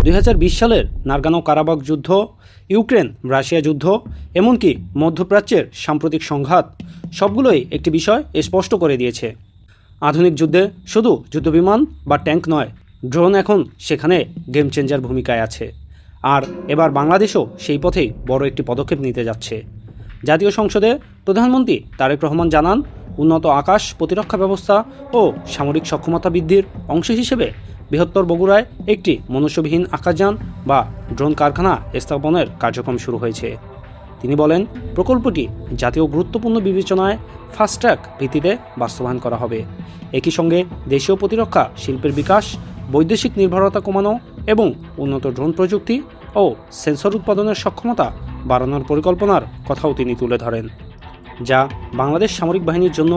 2020 সালের নাগোর্নো কারাবাখ যুদ্ধ, Ukraine Russia যুদ্ধ, এমনকি মধ্যপ্রাচ্যের সাম্প্রতিক সংঘাত সবগুলোই একটি বিষয় স্পষ্ট করে দিয়েছে। আধুনিক যুদ্ধে শুধু যুদ্ধবিমান বা ট্যাঙ্ক নয়, ড্রোন এখন সেখানে গেম চেঞ্জার ভূমিকায় আছে। আর এবার বাংলাদেশও সেই পথেই বড় একটি পদক্ষেপ নিতে যাচ্ছে। জাতীয় সংসদে প্রধানমন্ত্রী তারেক রহমান জানান, উন্নত আকাশ প্রতিরক্ষা ব্যবস্থা ও সামরিক সক্ষমতা বৃদ্ধির অংশ হিসেবে বৃহত্তর বগুড়ায় একটি মনুষ্যবিহীন আকাশযান বা ড্রোন কারখানা স্থাপনের কার্যক্রম শুরু হয়েছে। তিনি বলেন, প্রকল্পটি জাতীয় গুরুত্বপূর্ণ বিবেচনায় ফাস্ট ট্র্যাক ভিত্তিতে বাস্তবায়ন করা হবে। একই সঙ্গে দেশীয় প্রতিরক্ষা শিল্পের বিকাশ, বৈদেশিক নির্ভরতা কমানো এবং উন্নত ড্রোন প্রযুক্তি ও সেন্সর উৎপাদনের সক্ষমতা বাড়ানোর পরিকল্পনার কথাও তিনি তুলে ধরেন, যা বাংলাদেশ সামরিক বাহিনীর জন্য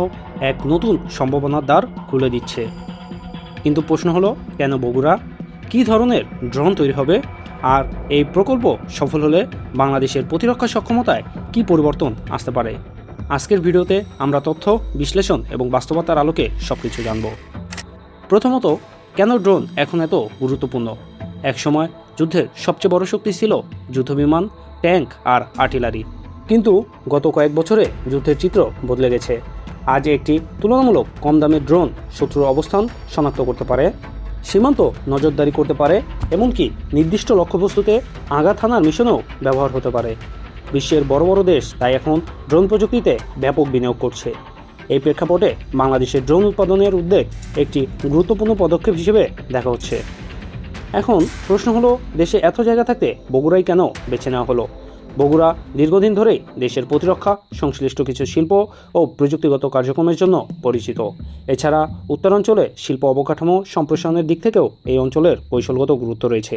এক নতুন সম্ভাবনার দ্বার খুলে দিচ্ছে। কিন্তু প্রশ্ন হলো, কেন বগুড়া? কী ধরনের ড্রোন তৈরি হবে? আর এই প্রকল্প সফল হলে বাংলাদেশের প্রতিরক্ষা সক্ষমতায় কী পরিবর্তন আসতে পারে? আজকের ভিডিওতে আমরা তথ্য, বিশ্লেষণ এবং বাস্তবতার আলোকে সবকিছু জানব। প্রথমত, কেন ড্রোন এখন এত গুরুত্বপূর্ণ? একসময় যুদ্ধের সবচেয়ে বড় শক্তি ছিল যুদ্ধবিমান, ট্যাঙ্ক আর আর্টিলারি। কিন্তু গত কয়েক বছরে যুদ্ধের চিত্র বদলে গেছে। আজ একটি তুলনামূলক কম দামের ড্রোন শত্রুর অবস্থান শনাক্ত করতে পারে, সীমান্ত নজরদারি করতে পারে, এমনকি নির্দিষ্ট লক্ষ্যবস্তুতে আঘাত হানার মিশনেও ব্যবহার হতে পারে। বিশ্বের বড় বড় দেশ তাই এখন ড্রোন প্রযুক্তিতে ব্যাপক বিনিয়োগ করছে। এই প্রেক্ষাপটে বাংলাদেশের ড্রোন উৎপাদনের উদ্যোগ একটি গুরুত্বপূর্ণ পদক্ষেপ হিসেবে দেখা হচ্ছে। এখন প্রশ্ন হলো, দেশে এত জায়গা থাকতে বগুড়াই কেন বেছে নেওয়া হলো? বগুড়া দীর্ঘদিন ধরেই দেশের প্রতিরক্ষা সংশ্লিষ্ট কিছু শিল্প ও প্রযুক্তিগত কার্যক্রমের জন্য পরিচিত। এছাড়া উত্তরাঞ্চলে শিল্প অবকাঠামো সম্প্রসারণের দিক থেকেও এই অঞ্চলের কৌশলগত গুরুত্ব রয়েছে।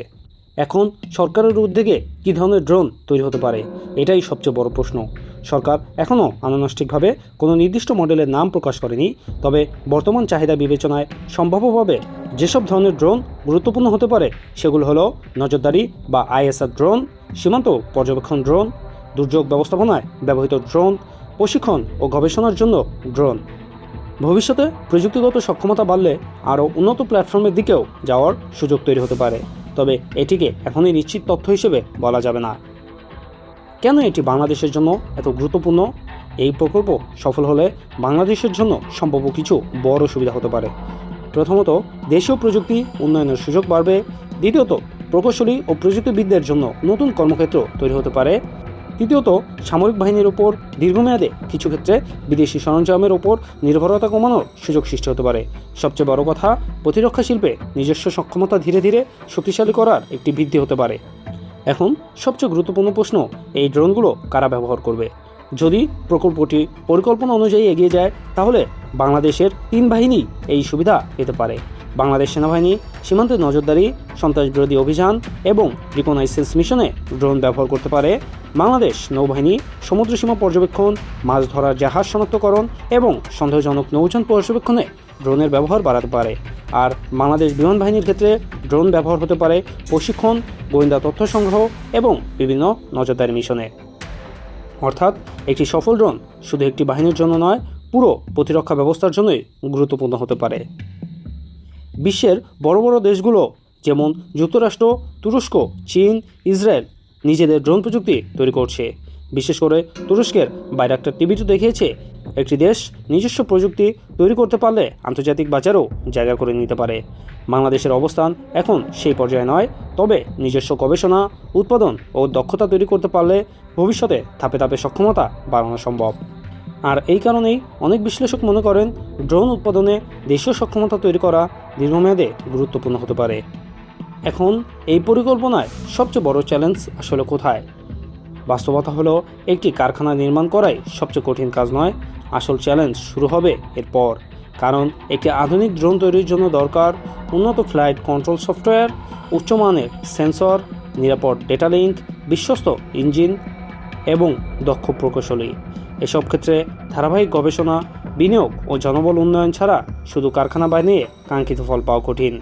এখন সরকারের উদ্যোগে কী ধরনের ড্রোন তৈরি হতে পারে, এটাই সবচেয়ে বড় প্রশ্ন। সরকার এখনও আনুষ্ঠানিকভাবে কোনো নির্দিষ্ট মডেলের নাম প্রকাশ করেনি, তবে বর্তমান চাহিদা বিবেচনায় সম্ভাব্যভাবে যেসব ধরনের ড্রোন গুরুত্বপূর্ণ হতে পারে সেগুলো হলো নজরদারি বা আইএসআর ড্রোন, সীমান্ত পর্যবেক্ষণ ড্রোন, দুর্যোগ ব্যবস্থাপনায় ব্যবহৃত ড্রোন, প্রশিক্ষণ ও গবেষণার জন্য ড্রোন। ভবিষ্যতে প্রযুক্তিগত সক্ষমতা বাড়লে আরও উন্নত প্ল্যাটফর্মের দিকেও যাওয়ার সুযোগ তৈরি হতে পারে, তবে এটিকে এখনই নিশ্চিত তথ্য হিসেবে বলা যাবে না। কেন এটি বাংলাদেশের জন্য এত গুরুত্বপূর্ণ? এই প্রকল্প সফল হলে বাংলাদেশের জন্য সম্ভাব্য কিছু বড় সুবিধা হতে পারে। প্রথমত, দেশীয় প্রযুক্তি উন্নয়নের সুযোগ বাড়বে। দ্বিতীয়ত, প্রকৌশলী ও প্রযুক্তিবিদদের জন্য নতুন কর্মক্ষেত্র তৈরি হতে পারে। তৃতীয়ত, সামরিক বাহিনীর ওপর দীর্ঘমেয়াদে কিছু ক্ষেত্রে বিদেশি সরঞ্জামের ওপর নির্ভরতা কমানোর সুযোগ সৃষ্টি হতে পারে। সবচেয়ে বড় কথা, প্রতিরক্ষা শিল্পে নিজস্ব সক্ষমতা ধীরে ধীরে শক্তিশালী করার একটি বৃদ্ধি হতে পারে। এখন সবচেয়ে গুরুত্বপূর্ণ প্রশ্ন, এই ড্রোনগুলো কারা ব্যবহার করবে? যদি প্রকল্পটি পরিকল্পনা অনুযায়ী এগিয়ে যায়, তাহলে বাংলাদেশের 3 বাহিনী এই সুবিধা পেতে পারে। বাংলাদেশ সেনাবাহিনী সীমান্তে নজরদারি, সন্ত্রাসবিরোধী অভিযান এবং রিকনাইসেন্স মিশনে ড্রোন ব্যবহার করতে পারে। বাংলাদেশ নৌবাহিনী সমুদ্রসীমা পর্যবেক্ষণ, মাছ ধরার জাহাজ শনাক্তকরণ এবং সন্দেহজনক নৌযান পর্যবেক্ষণে ড্রোনের ব্যবহার বাড়াতে পারে। আর বাংলাদেশ বিমান বাহিনীর ক্ষেত্রে ড্রোন ব্যবহার হতে পারে প্রশিক্ষণ, গোয়েন্দা তথ্য সংগ্রহ এবং বিভিন্ন নজরদারি মিশনে। অর্থাৎ একটি সফল ড্রোন শুধু একটি বাহিনীর জন্য নয়, পুরো প্রতিরক্ষা ব্যবস্থার জন্যই গুরুত্বপূর্ণ হতে পারে। বিশ্বের বড় বড় দেশগুলো যেমন যুক্তরাষ্ট্র, তুরস্ক, চীন, ইসরায়েল নিজেদের ড্রোন প্রযুক্তি তৈরি করছে। বিশেষ করে তুরস্কের বাইরাক্টার টিভিতে দেখিয়েছে, একটি দেশ নিজস্ব প্রযুক্তি তৈরি করতে পারলে আন্তর্জাতিক বাজারেও জায়গা করে নিতে পারে। বাংলাদেশের অবস্থান এখন সেই পর্যায়ে নয়, তবে নিজস্ব গবেষণা, উৎপাদন ও দক্ষতা তৈরি করতে পারলে ভবিষ্যতে ধাপে ধাপে সক্ষমতা বাড়ানো সম্ভব। আর এই কারণেই অনেক বিশ্লেষক মনে করেন, ড্রোন উৎপাদনে দেশীয় সক্ষমতা তৈরি করা দীর্ঘমেয়াদে গুরুত্বপূর্ণ হতে পারে। এখন এই পরিকল্পনায় সবচেয়ে বড় চ্যালেঞ্জ আসলে কোথায়? বাস্তবতা হলো, একটি কারখানা নির্মাণ করাই সবচেয়ে কঠিন কাজ নয়। আসল চ্যালেঞ্জ শুরু হবে এরপর। কারণ একটি আধুনিক ড্রোন তৈরির জন্য দরকার উন্নত ফ্লাইট কন্ট্রোল সফটওয়্যার, উচ্চমানের সেন্সর, নিরাপদ ডেটা লিঙ্ক, বিশ্বস্ত ইঞ্জিন এবং দক্ষ প্রকৌশলী। এসব ক্ষেত্রে ধারাবাহিক গবেষণা, বিনিয়োগ ও জনবল উন্নয়ন ছাড়া শুধু কারখানা বানিয়ে কাঙ্ক্ষিত ফল পাওয়া কঠিন।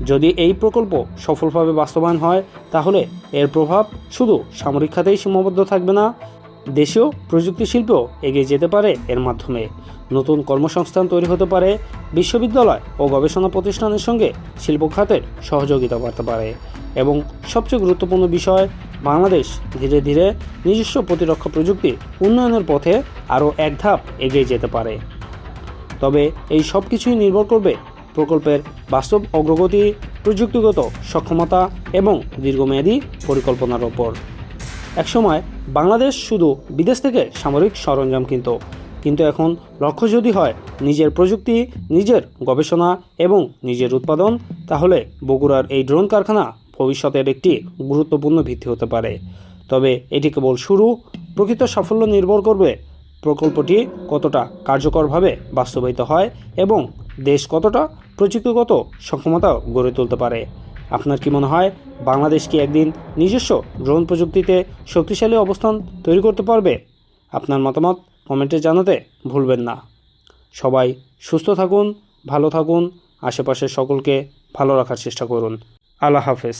যদি এই প্রকল্প সফলভাবে বাস্তবায়ন হয়, তাহলে এর প্রভাব শুধু সামরিক খাতেই সীমাবদ্ধ থাকবে না, দেশীয় প্রযুক্তি শিল্পও এগিয়ে যেতে পারে। এর মাধ্যমে নতুন কর্মসংস্থান তৈরি হতে পারে, বিশ্ববিদ্যালয় ও গবেষণা প্রতিষ্ঠানের সঙ্গে শিল্প খাতের সহযোগিতা বাড়তে পারে এবং সবচেয়ে গুরুত্বপূর্ণ বিষয়, বাংলাদেশ ধীরে ধীরে নিজস্ব প্রতিরক্ষা প্রযুক্তি উন্নয়নের পথে আরও এক ধাপ এগিয়ে যেতে পারে। তবে এই সব কিছুই নির্ভর করবে প্রকল্পের বাস্তব অগ্রগতি, প্রযুক্তিগত সক্ষমতা এবং দীর্ঘমেয়াদী পরিকল্পনার ওপর। একসময় বাংলাদেশ শুধু বিদেশ থেকে সামরিক সরঞ্জাম কিন্তু এখন লক্ষ্য যদি হয় নিজের প্রযুক্তি, নিজের গবেষণা এবং নিজের উৎপাদন, তাহলে বগুড়ার এই ড্রোন কারখানা ভবিষ্যতের একটি গুরুত্বপূর্ণ ভিত্তি হতে পারে। তবে এটি কেবল শুরু। প্রকৃত সাফল্য নির্ভর করবে প্রকল্পটি কতটা কার্যকরভাবে বাস্তবায়িত হয় এবং দেশ কতটা প্রযুক্তিগত সক্ষমতা গড়ে তুলতে পারে। আপনার কি মনে হয়, বাংলাদেশ কি একদিন নিজস্ব ড্রোন প্রযুক্তিতে শক্তিশালী অবস্থান তৈরি করতে পারবে? আপনার মতামত কমেন্টে জানাতে ভুলবেন না। সবাই সুস্থ থাকুন, ভালো থাকুন, আশেপাশের সকলকে ভালো রাখার চেষ্টা করুন। আল্লাহ হাফেজ।